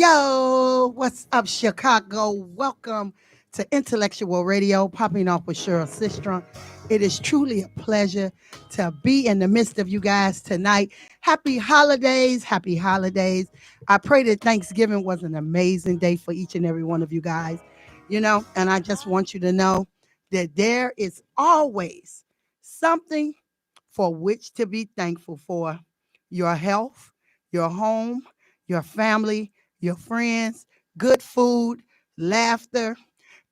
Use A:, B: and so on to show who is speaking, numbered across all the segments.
A: Yo, what's up, Chicago? Welcome to Intellectual Radio, popping off with Cheryl Sistruck. It is truly a pleasure to be in the midst of you guys tonight. Happy holidays, happy holidays. I pray that Thanksgiving was an amazing day for each and every one of you guys. And I just want you to know that there is always something for which to be thankful for: your health, your home, your family, your friends, good food, laughter,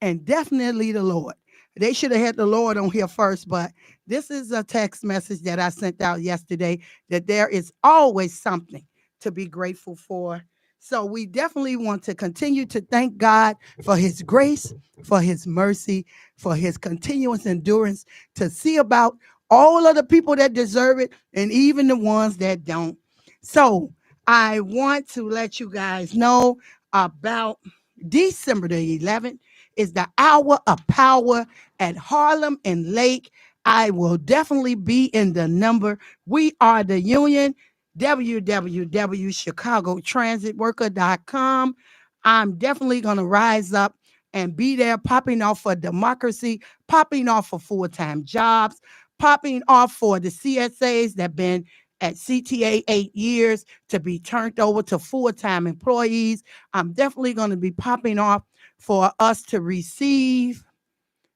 A: and definitely the Lord. They should have had the Lord on here first, but this is a text message that I sent out yesterday that there is always something to be grateful for. So we definitely want to continue to thank God for his grace, for his mercy, for his continuous endurance to see about all of the people that deserve it and even the ones that don't. So I want to let you guys know about December the 11th is the hour of power at Harlem and Lake. I will definitely be in the number. We are the union, www.chicagotransitworker.com. I'm definitely going to rise up and be there, popping off for democracy, popping off for full-time jobs, popping off for the CSAs that have been at CTA 8 years to be turned over to full-time employees. I'm definitely going to be popping off for us to receive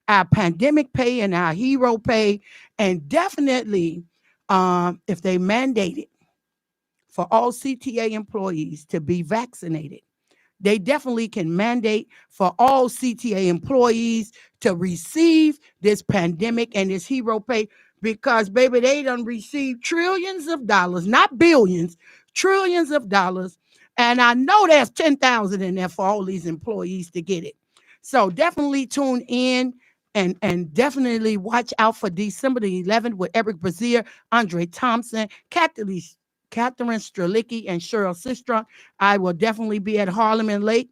A: our pandemic pay and our hero pay. And definitely, if they mandate it for all CTA employees to be vaccinated, they definitely can mandate for all CTA employees to receive this pandemic and this hero pay, because, baby, they done received trillions of dollars, not billions, trillions of dollars. And I know there's 10,000 in there for all these employees to get it. So definitely tune in and definitely watch out for December the 11th with Eric Brazier, Andre Thompson, Catherine Strelicki, and Cheryl Sistruck. I will definitely be at Harlem and Lake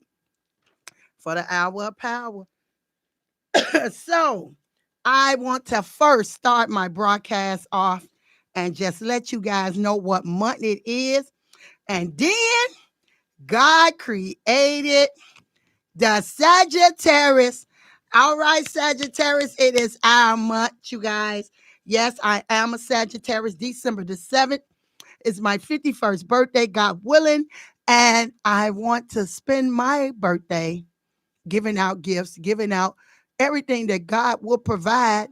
A: for the hour of power. So I want to first start my broadcast off and just let you guys know what month it is. And then God created the Sagittarius. All right, Sagittarius, it is our month, you guys. Yes, I am a Sagittarius. December the 7th is my 51st birthday, God willing. And I want to spend my birthday giving out gifts, giving out everything that God will provide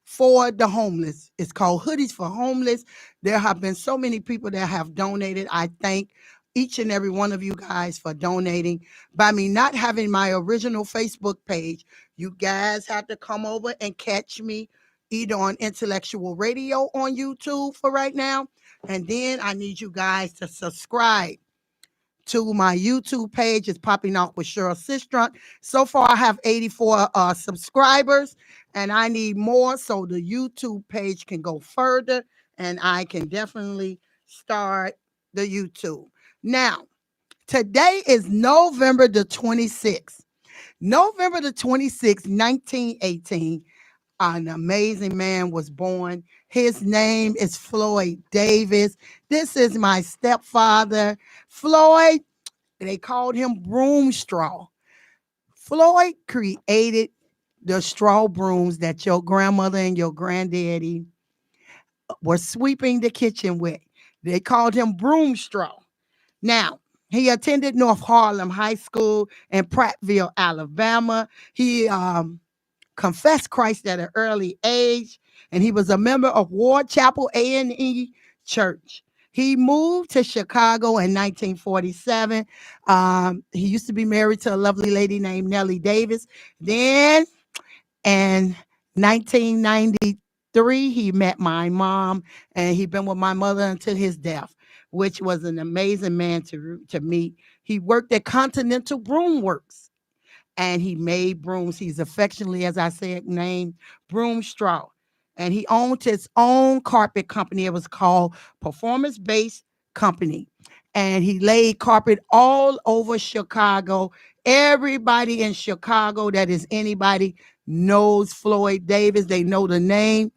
A: for the homeless. It's called Hoodies for Homeless. There have been so many people that have donated. I thank each and every one of you guys for donating. By me not having my original Facebook page, you guys have to come over and catch me either on Intellectual Radio on YouTube for right now. And then I need you guys to subscribe to my YouTube page. Is popping off with Cheryl Sistruck. So far, I have 84 subscribers, and I need more so the YouTube page can go further, and I can definitely start the YouTube. Now, today is November the 26th. November the 26th, 1918, an amazing man was born. His name is Floyd Davis. This is my stepfather. Floyd, they called him Broom Straw. Floyd created the straw brooms that your grandmother and your granddaddy were sweeping the kitchen with. They called him Broom Straw. Now, he attended North Harlem High School in Prattville, Alabama. He confessed Christ at an early age, and he was a member of Ward Chapel A&E Church. He moved to Chicago in 1947. He used to be married to a lovely lady named Nellie Davis. Then in 1993, he met my mom, and he'd been with my mother until his death, which was an amazing man to meet. He worked at Continental Broom Works, and he made brooms. He's affectionately, as I said, named Broom Straw. And he owned his own carpet company. It was called Performance Based Company. And he laid carpet all over Chicago. Everybody in Chicago that is anybody knows Floyd Davis. They know the name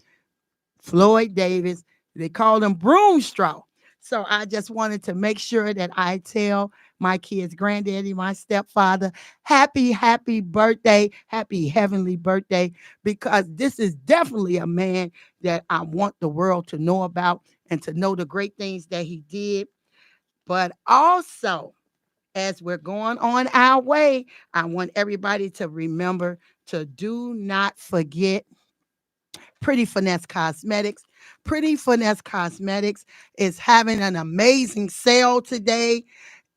A: Floyd Davis. They called him Broom Straw. So I just wanted to make sure that I tell my kids' granddaddy, my stepfather. Happy, happy birthday. Happy heavenly birthday. Because this is definitely a man that I want the world to know about and to know the great things that he did. But also, as we're going on our way, I want everybody to remember to do not forget Pretty Finesse Cosmetics. Pretty Finesse Cosmetics is having an amazing sale today.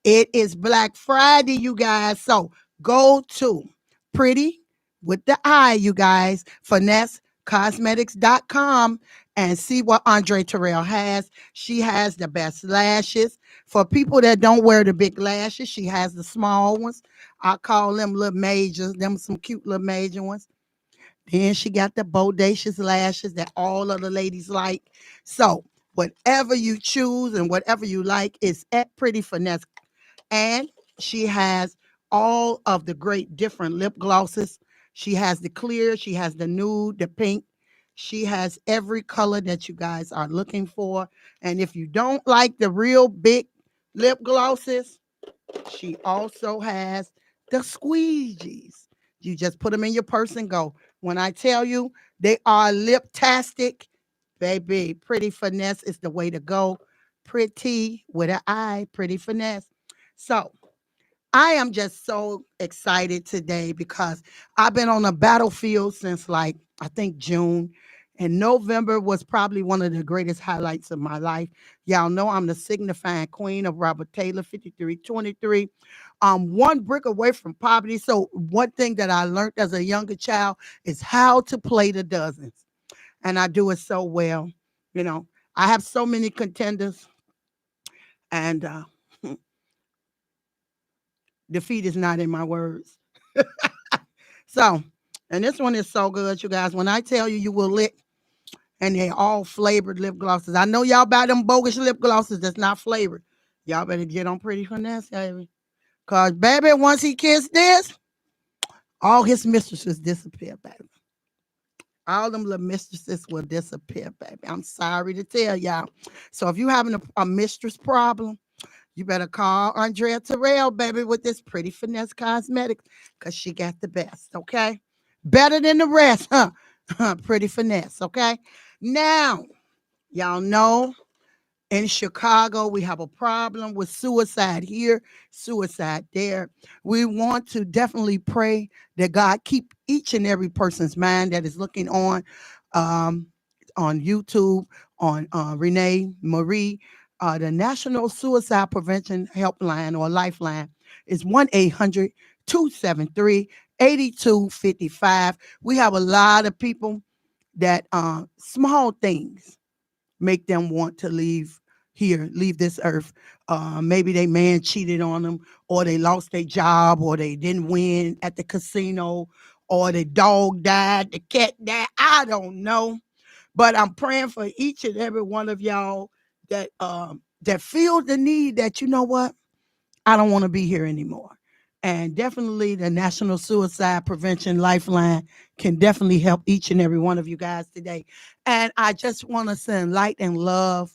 A: It is Black Friday, you guys. So go to Pretty with the I, you guys, finessecosmetics.com and see what Andre Terrell has. She has the best lashes. For people that don't wear the big lashes, she has the small ones. I call them little majors, them some cute little major ones. Then she got the bodacious lashes that all of the ladies like. So whatever you choose and whatever you like is at Pretty Finesse. And she has all of the great different lip glosses. She has the clear, she has the nude, the pink. She has every color that you guys are looking for. And if you don't like the real big lip glosses, she also has the squeegees. You just put them in your purse and go. When I tell you they are lip-tastic, baby, Pretty Finesse is the way to go. Pretty with an I, Pretty Finesse. So I am just so excited today because I've been on a battlefield since like I think June. And November was probably one of the greatest highlights of my life. Y'all know I'm the signifying queen of Robert Taylor, 5323. One brick away from poverty. So one thing that I learned as a younger child is how to play the dozens. And I do it so well. You know, I have so many contenders, and defeat is not in my words. So, and this one is so good, you guys. When I tell you, you will lick, and they all flavored lip glosses. I know y'all buy them bogus lip glosses that's not flavored. Y'all better get on Pretty Finesse, baby. Cause baby, once he kissed this, all his mistresses disappear, baby. All them little mistresses will disappear, baby. I'm sorry to tell y'all. So if you having a mistress problem, you better call Andrea Terrell, baby, with this Pretty Finesse Cosmetics, because she got the best, okay? Better than the rest, huh? Pretty Finesse, okay? Now, y'all know in Chicago, we have a problem with suicide here, suicide there. We want to definitely pray that God keep each and every person's mind that is looking um, on YouTube, on Renee Marie. The National Suicide Prevention Helpline or Lifeline is 1-800-273-8255. We have a lot of people that small things make them want to leave this earth. Maybe they man cheated on them, or they lost their job, or they didn't win at the casino, or the dog died, the cat died. I don't know. But I'm praying for each and every one of y'all that feel the need that, you know what, I don't want to be here anymore. And definitely the National Suicide Prevention Lifeline can definitely help each and every one of you guys today. And I just want to send light and love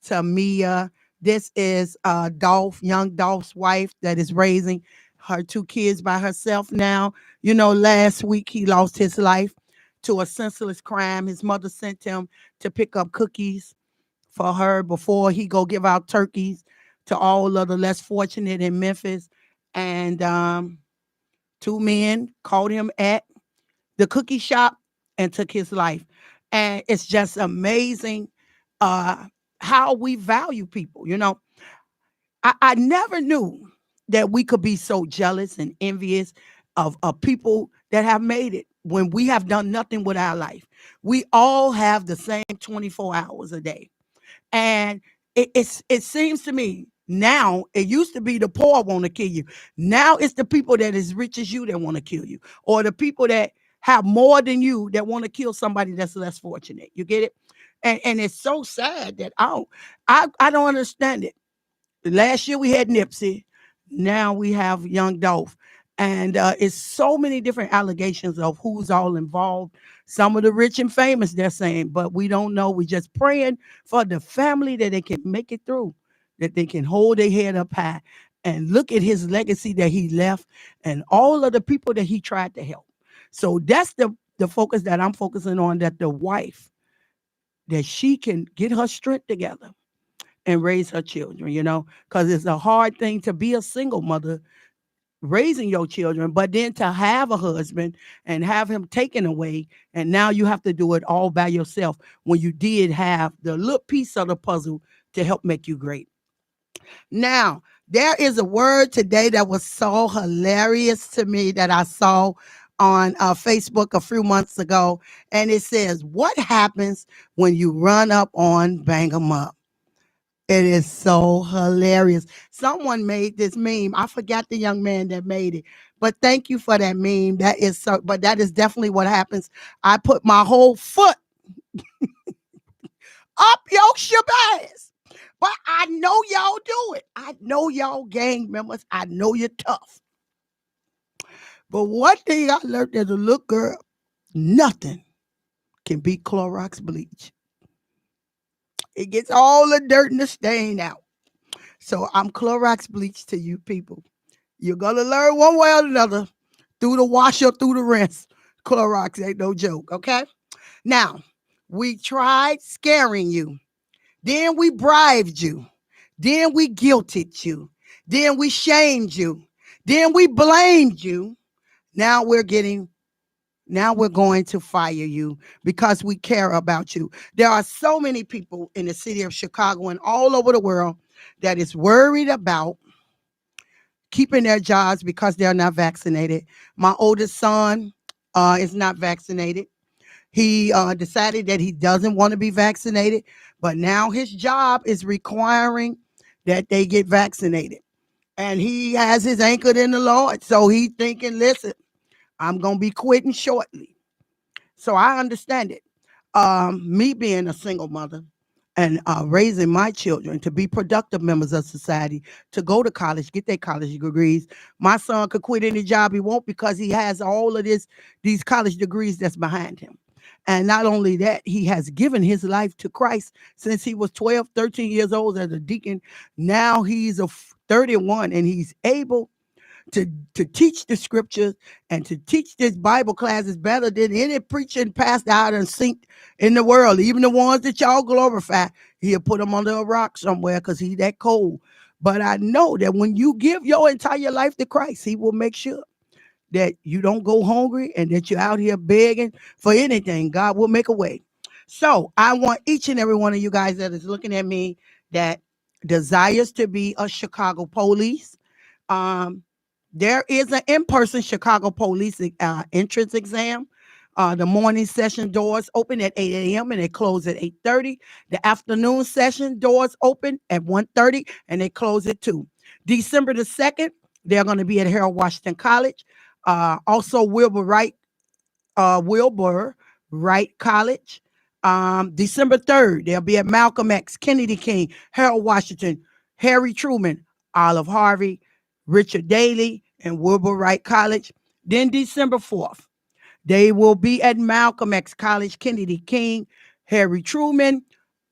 A: to Mia. This is young Dolph's wife that is raising her two kids by herself now. You know, last week he lost his life to a senseless crime. His mother sent him to pick up cookies for her before he go give out turkeys to all of the less fortunate in Memphis. And two men caught him at the cookie shop and took his life. And it's just amazing uh, how we value people. You know, I never knew that we could be so jealous and envious of people that have made it when we have done nothing with our life. We all have the same 24 hours a day. And it seems to me now, it used to be the poor want to kill you. Now it's the people that is rich as you that want to kill you, or the people that have more than you that want to kill somebody that's less fortunate. You get it? And it's so sad that I don't understand it. Last year we had Nipsey. Now we have Young Dolph. And it's so many different allegations of who's all involved. Some of the rich and famous, they're saying, but we don't know. We're just praying for the family that they can make it through, that they can hold their head up high. and look at his legacy that he left and all of the people that he tried to help. So that's the focus that I'm focusing on, that the wife, that she can get her strength together and raise her children, because it's a hard thing to be a single mother raising your children, but then to have a husband and have him taken away, and now you have to do it all by yourself when you did have the little piece of the puzzle to help make you great. Now, there is a word today that was so hilarious to me that I saw on Facebook a few months ago, and it says, "What happens when you run up on bang 'em up?" It is so hilarious. Someone made this meme. I forgot the young man that made it, but thank you for that meme. That is so, but that is definitely what happens. I put my whole foot up your shabazz. But I know y'all do it. I know y'all gang members. I know you're tough. But one thing I learned as a little girl, nothing can beat Clorox bleach. It gets all the dirt and the stain out. So I'm Clorox bleach to you people. You're going to learn one way or another through the wash or through the rinse. Clorox ain't no joke, okay? Now, we tried scaring you. Then we bribed you. Then we guilted you. Then we shamed you. Then we blamed you. Now we're going to fire you because we care about you. There are so many people in the city of Chicago and all over the world that is worried about keeping their jobs because they're not vaccinated. My oldest son is not vaccinated. He decided that he doesn't want to be vaccinated, but now his job is requiring that they get vaccinated. And he has his anchor in the Lord. So he's thinking, listen, I'm going to be quitting shortly. So I understand it. Me being a single mother and raising my children to be productive members of society, to go to college, get their college degrees. My son could quit any job he wants because he has all of these college degrees that's behind him. And not only that, he has given his life to Christ since he was 12, 13 years old as a deacon. Now he's 31 and he's able to teach the scriptures and to teach this Bible classes better than any preaching pastor out and sink in the world. Even the ones that y'all glorify, he'll put them under a rock somewhere because he's that cold. But I know that when you give your entire life to Christ, he will make sure that you don't go hungry and that you're out here begging for anything. God will make a way. So I want each and every one of you guys that is looking at me that desires to be a Chicago police. There is an in-person Chicago police entrance exam. The morning session doors open at 8 a.m. and they close at 8:30. The afternoon session doors open at 1:30 and they close at 2. December the 2nd, they're going to be at Harold Washington College. Also Wilbur Wright College. December 3rd, they'll be at Malcolm X, Kennedy King, Harold Washington, Harry Truman, Olive Harvey, Richard Daley, and Wilbur Wright College. Then December 4th, they will be at Malcolm X College, Kennedy King, Harry Truman,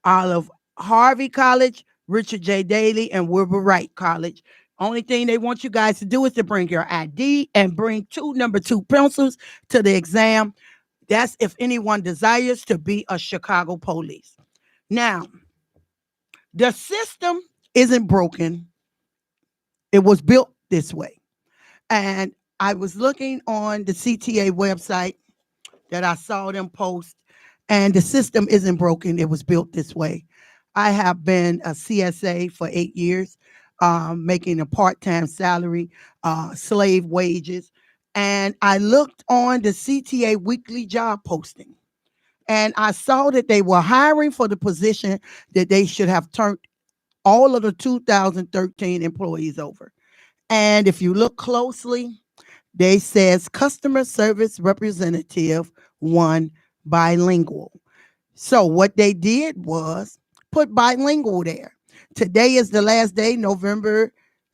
A: Olive Harvey College, Richard J. Daley, and Wilbur Wright College. Only thing they want you guys to do is to bring your ID and bring 2 number 2 pencils to the exam. That's if anyone desires to be a Chicago police. Now, the system isn't broken. It was built this way. And I was looking on the CTA website that I saw them post, and the system isn't broken. It was built this way. I have been a CSA for 8 years, making a part-time salary, slave wages. And I looked on the CTA weekly job posting, and I saw that they were hiring for the position that they should have turned all of the 2013 employees over. And if you look closely, they says customer service representative 1 bilingual. So what they did was put bilingual there. Today is the last day, November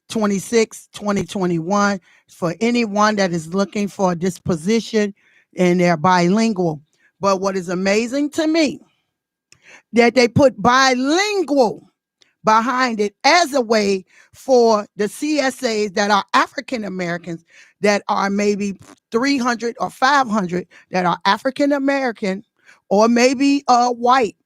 A: 26, 2021, for anyone that is looking for this position and they're bilingual. But what is amazing to me, that they put bilingual, behind it as a way for the CSAs that are African Americans, that are maybe 300 or 500 that are African American or maybe white,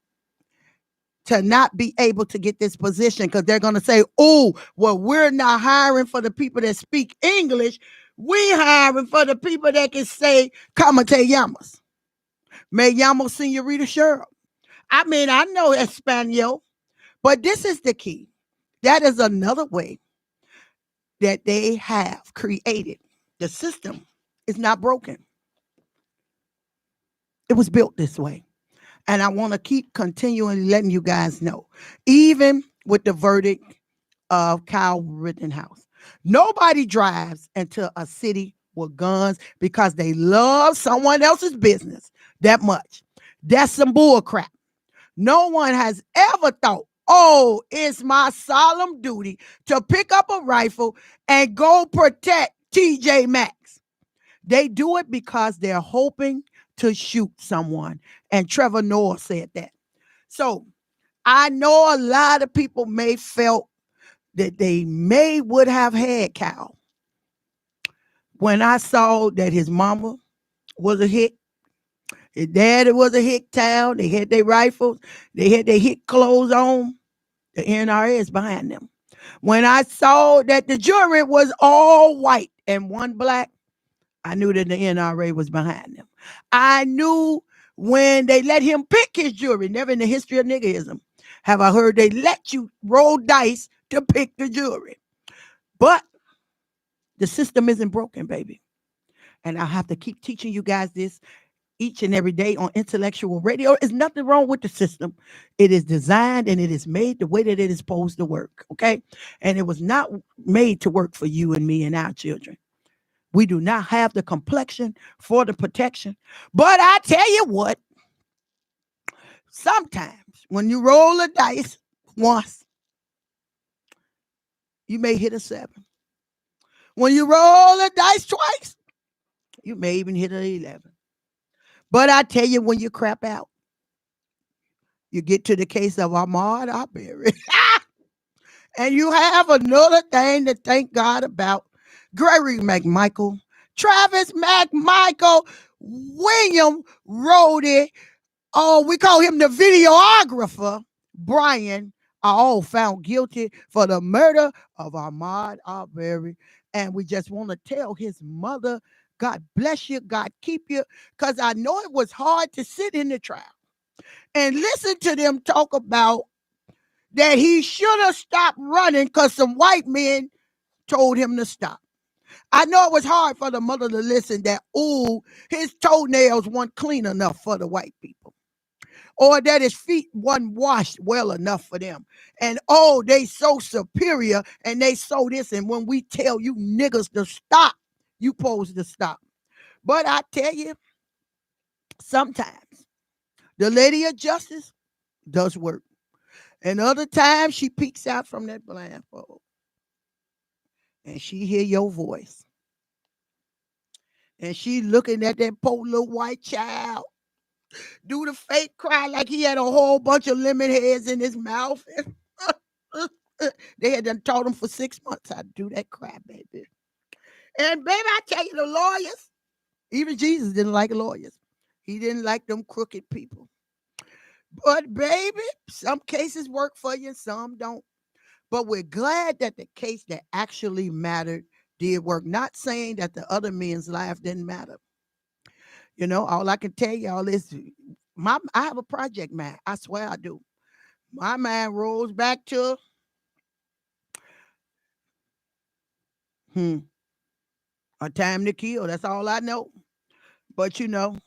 A: to not be able to get this position, because they're going to say, oh, well, we're not hiring for the people that speak English. We hiring for the people that can say, "Como te llamas?" Me llamo Senorita Cheryl. I mean, I know Espanol, but this is the key. That is another way that they have created. The system is not broken. It was built this way. And I want to keep continuing letting you guys know, even with the verdict of Kyle Rittenhouse, nobody drives into a city with guns because they love someone else's business that much. That's some bull crap. No one has ever thought, oh, it's my solemn duty to pick up a rifle and go protect TJ Maxx. They do it because they're hoping to shoot someone. And Trevor Noah said that. So I know a lot of people may felt that they would have had Cal. When I saw that his mama was a hick, his daddy was a hick town, they had their rifles, they had their hick clothes on, the NRA is behind them. When I saw that the jury was all white and one black, I knew that the NRA was behind them. I knew when they let him pick his jury, never in the history of niggerism have I heard they let you roll dice to pick the jury. But the system isn't broken, baby. And I have to keep teaching you guys this each and every day on Intellectual Radio. There's nothing wrong with the system. It is designed and it is made the way that it is supposed to work, okay? And it was not made to work for you and me and our children. We do not have the complexion for the protection. But I tell you what, sometimes when you roll a dice once, you may hit a 7. When you roll a dice twice, you may even hit an 11. But I tell you, when you crap out, you get to the case of Ahmaud Arbery. And you have another thing to thank God about. Gregory McMichael, Travis McMichael, William Rhodey, oh, we call him the videographer, Brian, are all found guilty for the murder of Ahmaud Arbery. And we just want to tell his mother, God bless you, God keep you, because I know it was hard to sit in the trial and listen to them talk about that he should have stopped running because some white men told him to stop. I know it was hard for the mother to listen that, ooh, his toenails weren't clean enough for the white people, or that his feet wasn't washed well enough for them. And oh, they so superior and they so this. And when we tell you niggas to stop, you supposed to stop. But I tell you, sometimes the lady of justice does work. And other times she peeks out from that blindfold and she hear your voice. And she looking at that poor little white child do the fake cry like he had a whole bunch of lemon heads in his mouth. They had done taught him for 6 months how to do that cry, baby. And baby, I tell you, the lawyers, even Jesus didn't like lawyers. He didn't like them crooked people. But baby, some cases work for you and some don't. But we're glad that the case that actually mattered did work. Not saying that the other men's life didn't matter. You know, all I can tell y'all is I have a project man. I swear I do. My mind rolls back to A Time to Kill. That's all I know. But you know,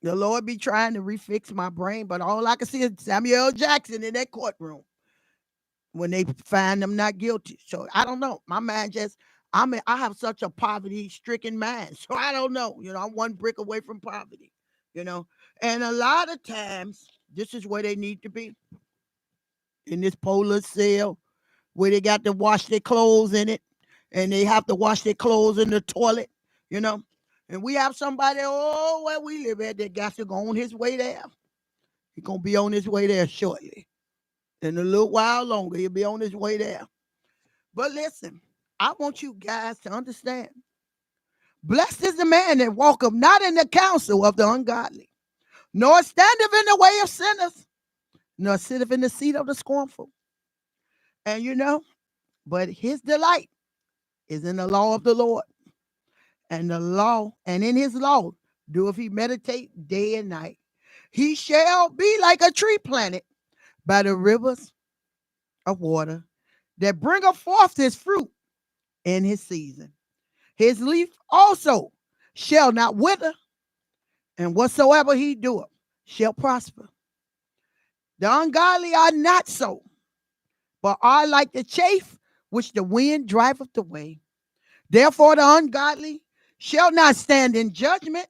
A: the Lord be trying to refix my brain. But all I can see is Samuel L. Jackson in that courtroom when they find them not guilty. So I don't know. My mind just, I have such a poverty stricken mind. So I don't know. You know, I'm one brick away from poverty, you know. And a lot of times, this is where they need to be, in this polar cell where they got to wash their clothes in it and they have to wash their clothes in the toilet, you know. And we have somebody, oh, where we live at, that got to go on his way there. He's going to be on his way there shortly. In a little while longer, he'll be on his way there. But listen, I want you guys to understand. Blessed is the man that walketh not in the counsel of the ungodly, nor standeth in the way of sinners, nor sitteth in the seat of the scornful. And but his delight is in the law of the Lord. And in his law doeth he meditate day and night. He shall be like a tree planted by the rivers of water, that bringeth forth his fruit in his season. His leaf also shall not wither, and whatsoever he doeth shall prosper. The ungodly are not so, but are like the chaff which the wind driveth away. Therefore the ungodly shall not stand in judgment,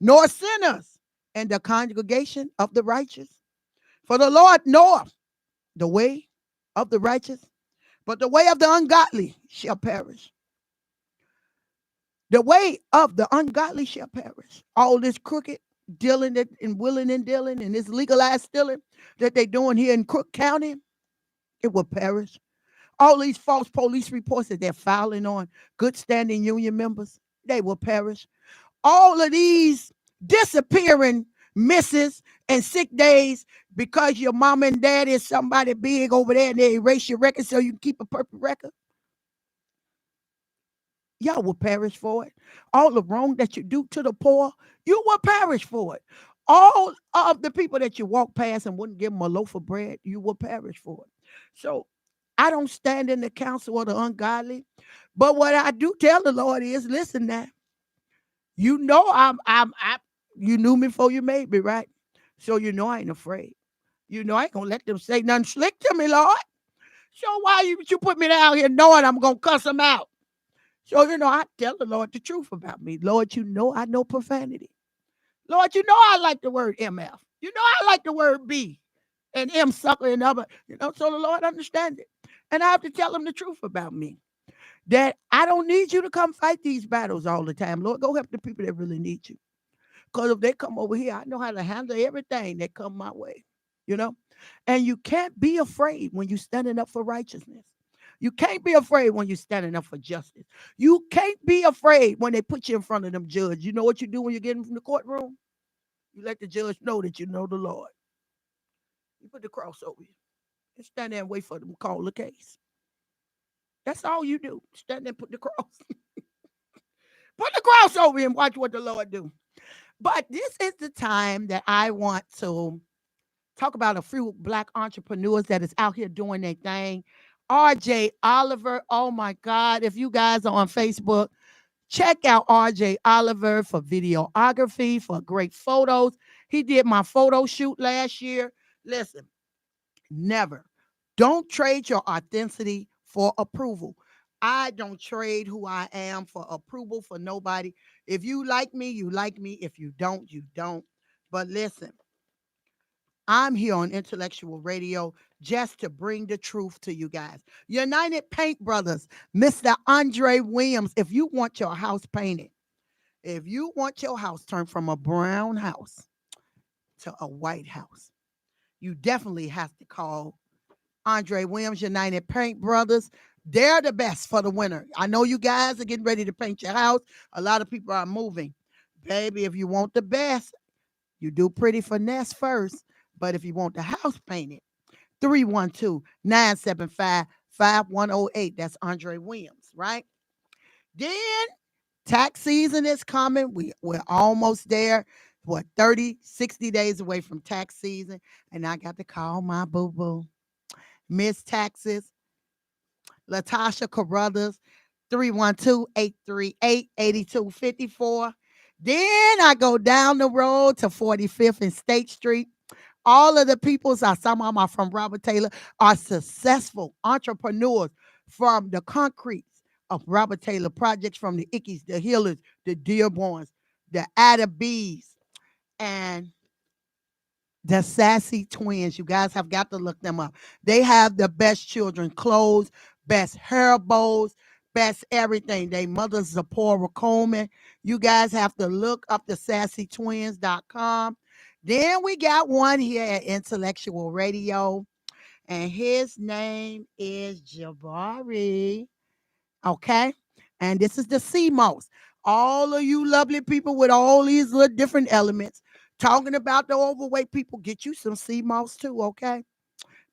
A: nor sinners in the congregation of the righteous. For the Lord knoweth the way of the righteous, but the way of the ungodly shall perish. The way of the ungodly shall perish. All this crooked dealing and willing and dealing and this legalized stealing that they're doing here in Cook County, it will perish. All these false police reports that they're filing on good standing union members, they will perish. All of these disappearing misses and sick days because your mom and dad is somebody big over there and they erase your record so you can keep a perfect record. Y'all will perish for it. All the wrong that you do to the poor, you will perish for it. All of the people that you walk past and wouldn't give them a loaf of bread, you will perish for it. So I don't stand in the counsel of the ungodly. But what I do tell the Lord is, listen now, you knew me before you made me, right? So I ain't afraid. I ain't gonna let them say nothing slick to me, Lord. So why you put me down here knowing I'm gonna cuss them out? So, I tell the Lord the truth about me. Lord, I know profanity. Lord, I like the word MF. I like the word B and M sucker and other, so the Lord understands it. And I have to tell him the truth about me. That I don't need you to come fight these battles all the time. Lord, go help the people that really need you. Because if they come over here, I know how to handle everything that come my way. And you can't be afraid when you're standing up for righteousness. You can't be afraid when you're standing up for justice. You can't be afraid when they put you in front of them judge. You know what you do when you get in from the courtroom? You let the judge know that you know the Lord. You put the cross over you and stand there and wait for them to call the case. That's all you do. Stand there and put the cross. Put the cross over you and watch what the Lord do. But this is the time that I want to talk about a few Black entrepreneurs that is out here doing their thing. RJ Oliver, oh my God. If you guys are on Facebook, check out RJ Oliver for videography, for great photos. He did my photo shoot last year. Listen, never. Don't trade your authenticity for approval. I don't trade who I am for approval for nobody. If you like me, you like me. If you don't, you don't. But listen, I'm here on Intellectual Radio just to bring the truth to you guys. United Paint Brothers, Mr. Andre Williams, if you want your house painted, if you want your house turned from a brown house to a white house, you definitely have to call Andre Williams, United Paint Brothers. They're the best for the winter. I know you guys are getting ready to paint your house. A lot of people are moving. Baby, if you want the best, you do pretty finesse first. But if you want the house painted, 312-975-5108. That's Andre Williams, right? Then tax season is coming. We're almost there. What, 30, 60 days away from tax season. And I got to call my boo-boo, Miss Taxes, Latasha Carruthers, 312-838-8254. Then I go down the road to 45th and State Street. All of the people, some of them are from Robert Taylor, are successful entrepreneurs from the concretes of Robert Taylor projects, from the Ickies, the Healers, the Dearborns, the Ada Bees, and the Sassy Twins. You guys have got to look them up. They have the best children clothes, best hair bows, best everything. They mothers Zipporah Coleman. You guys have to look up the sassytwins.com. Then we got one here at Intellectual Radio. and his name is Jabari. Okay. And this is the CMOS. All of you lovely people with all these little different elements talking about the overweight people, get you some CMOS too, okay?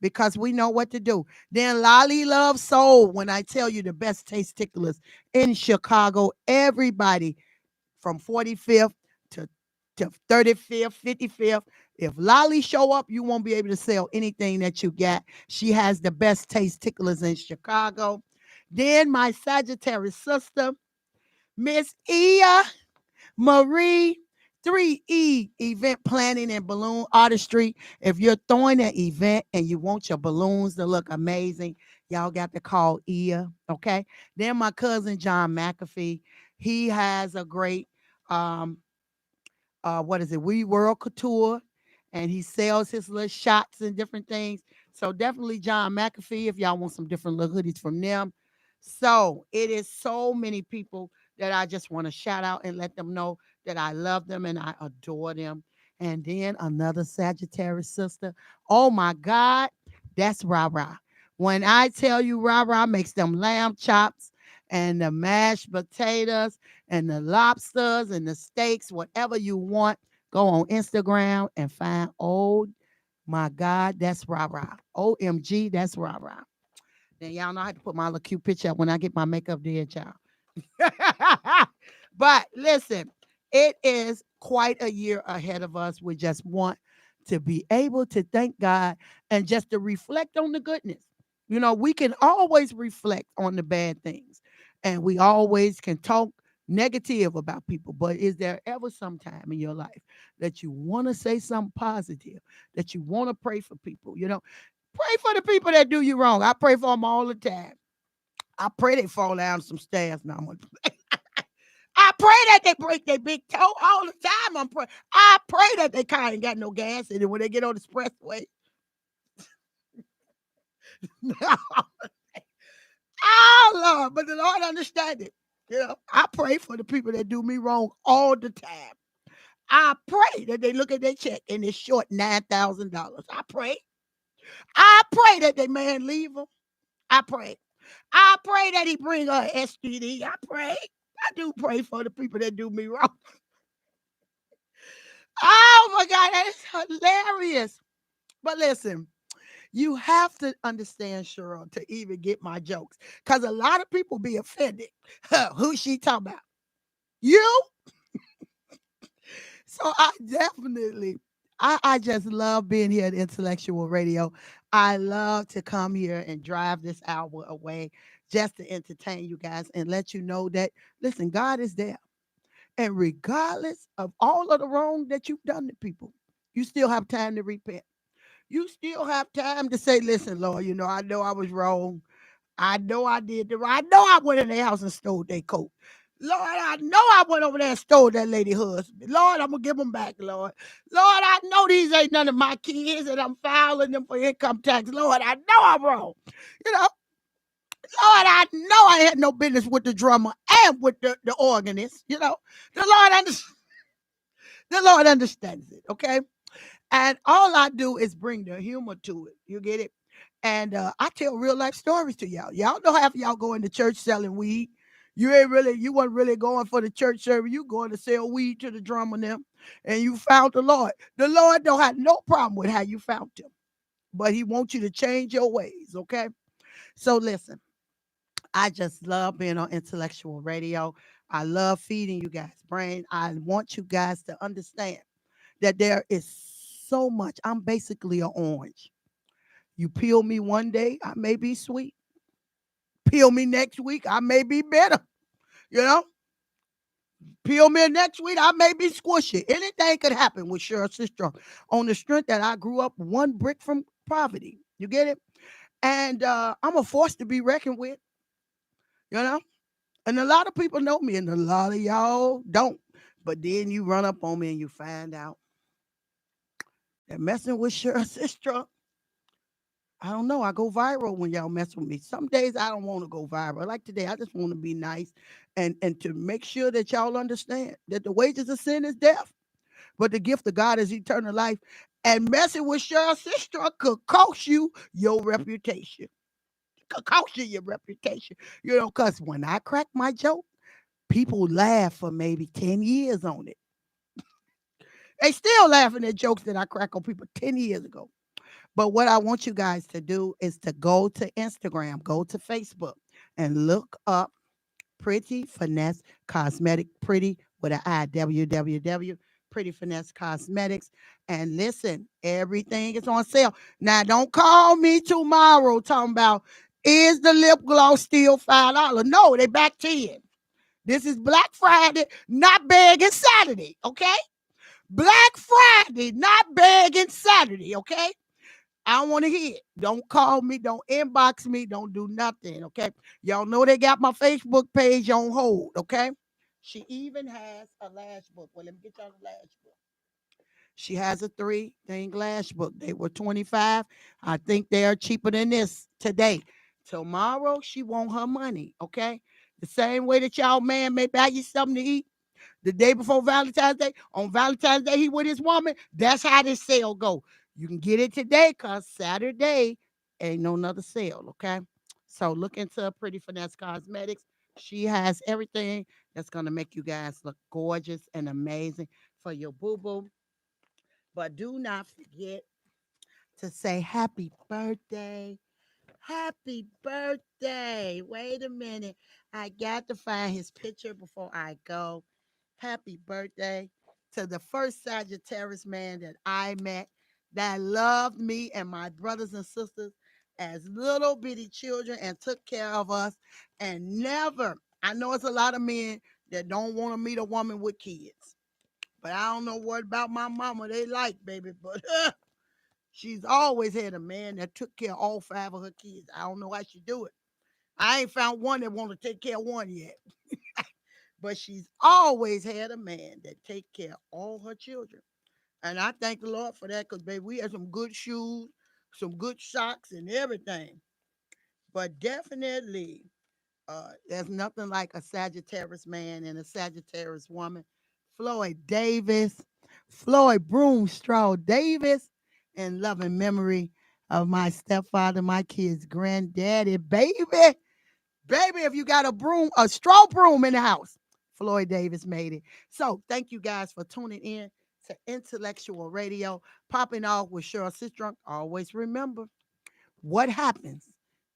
A: Because we know what to do. Then Lolly Love Soul, when I tell you the best taste ticklers in Chicago, everybody from 45th to, to 35th, 55th. If Lolly show up, you won't be able to sell anything that you got. She has the best taste ticklers in Chicago. Then my Sagittarius sister, Miss Ia Marie, 3E, event planning and balloon artistry. If you're throwing an event and you want your balloons to look amazing, y'all got to call Ia, okay? Then my cousin John McAfee, he has a great um what is it, We World Couture, and he sells his little shots and different things. So definitely John McAfee if y'all want some different little hoodies from them. So it is so many people that I just want to shout out and let them know that I love them and I adore them. And then another Sagittarius sister. Oh my God, that's Ra Ra. When I tell you Ra Ra makes them lamb chops and the mashed potatoes and the lobsters and the steaks, whatever you want, go on Instagram and find, oh my God, that's Ra Ra. OMG, that's Ra Ra. Then y'all know I have to put my little cute picture up when I get my makeup did, y'all. But listen, it is quite a year ahead of us. We just want to be able to thank God and just to reflect on the goodness. You know, we can always reflect on the bad things and we always can talk negative about people. But is there ever some time in your life that you want to say something positive, that you want to pray for people? You know, pray for the people that do you wrong. I pray for them all the time. I pray they fall down some stairs. Now I'm gonna I pray that they break their big toe all the time. I pray that they kind of got no gas in it when they get on the expressway. Oh Lord, but the Lord understand it. You know, I pray for the people that do me wrong all the time. I pray that they look at their check and it's short $9,000. I pray. I pray that they man leave them. I pray. I pray that he bring a STD. I pray. I do pray for the people that do me wrong. Oh my God, that is hilarious. But listen, you have to understand, Cheryl, to even get my jokes. Because a lot of people be offended. Who she talking about? You? So I just love being here at Intellectual Radio. I love to come here and drive this hour away just to entertain you guys and let you know that, listen, God is there. And regardless of all of the wrong that you've done to people, you still have time to repent. You still have time to say, listen, Lord, you know, I know I was wrong. I know I did the right. I know I went in their house and stole their coat. Lord, I know I went over there and stole that lady husband. Lord, I'm going to give them back, Lord. Lord, I know these ain't none of my kids and I'm filing them for income tax. Lord, I know I'm wrong. You know, Lord, I know I had no business with the drummer and with the organist. You know, the Lord, the Lord understands it, okay? And all I do is bring the humor to it. You get it? And I tell real life stories to y'all. Y'all know half of y'all going to church selling weed. You weren't really going for the church service. You going to sell weed to the drummer them. And you found the Lord. The Lord don't have no problem with how you found him. But he wants you to change your ways, okay? So listen, I just love being on intellectual radio. I love feeding you guys brain. I want you guys to understand that there is so much. I'm basically an orange. You peel me one day, I may be sweet. Peel me next week, I may be bitter. You know, peel me next week, I may be squishy. Anything could happen with Cheryl Sistruck on the strength that I grew up one brick from poverty. You get it? And I'm a force to be reckoned with. You know, and a lot of people know me, and a lot of y'all don't. But then you run up on me and you find out that messing with Cheryl Sistruck, I don't know. I go viral when y'all mess with me. Some days I don't want to go viral. Like today, I just want to be nice and to make sure that y'all understand that the wages of sin is death, but the gift of God is eternal life. And messing with Cheryl Sistruck could cost you your reputation. Could cost you your reputation. Because when I crack my joke, people laugh for maybe 10 years on it. They still laughing at jokes that I crack on people 10 years ago. But what I want you guys to do is to go to Instagram, go to Facebook, and look up Pretty Finesse Cosmetic, pretty with an I, www. Pretty Finesse Cosmetics. And listen, everything is on sale. Now, don't call me tomorrow talking about, is the lip gloss still $5? No, they back 10. This is Black Friday, not begging Saturday, okay? Black Friday, not begging Saturday, okay? I don't want to hear it. Don't call me. Don't inbox me. Don't do nothing. Okay. Y'all know they got my Facebook page on hold. Okay. She even has a lash book. Well, let me get y'all the lash book. She has a 3-thing lash book. They were 25. I think they are cheaper than this today. Tomorrow, she want her money. Okay. The same way that y'all man may buy you something to eat the day before Valentine's Day. On Valentine's Day, he with his woman. That's how this sale go. You can get it today because Saturday ain't no another sale, okay? So look into Pretty Finesse Cosmetics. She has everything that's going to make you guys look gorgeous and amazing for your boo-boo. But do not forget to say happy birthday. Happy birthday. Wait a minute. I got to find his picture before I go. Happy birthday to the first Sagittarius man that I met that loved me and my brothers and sisters as little bitty children and took care of us and never. I know it's a lot of men that don't want to meet a woman with kids, but I don't know what about my mama they like, baby, but she's always had a man that took care of all 5 of her kids. I don't know how she do it. I ain't found one that want to take care of one yet. But she's always had a man that take care of all her children. And I thank the Lord for that because, baby, we had some good shoes, some good socks, and everything. But definitely, there's nothing like a Sagittarius man and a Sagittarius woman. Floyd Davis, Floyd Broomstraw Davis, in loving memory of my stepfather, my kid's granddaddy, baby. Baby, if you got a straw broom in the house, Floyd Davis made it. So thank you guys for tuning in to Intellectual Radio, popping off with Cheryl Sistruck. Always remember what happens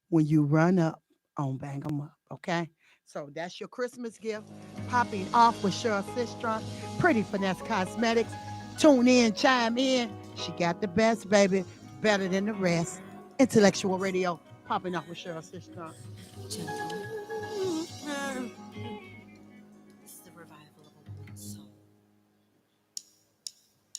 A: when you run up on Bang 'em Up, okay? So that's your Christmas gift. Popping off with Cheryl Sistruck, Pretty Finesse Cosmetics. Tune in, chime in. She got the best, baby, better than the rest. Intellectual Radio, popping off with Cheryl Sistruck.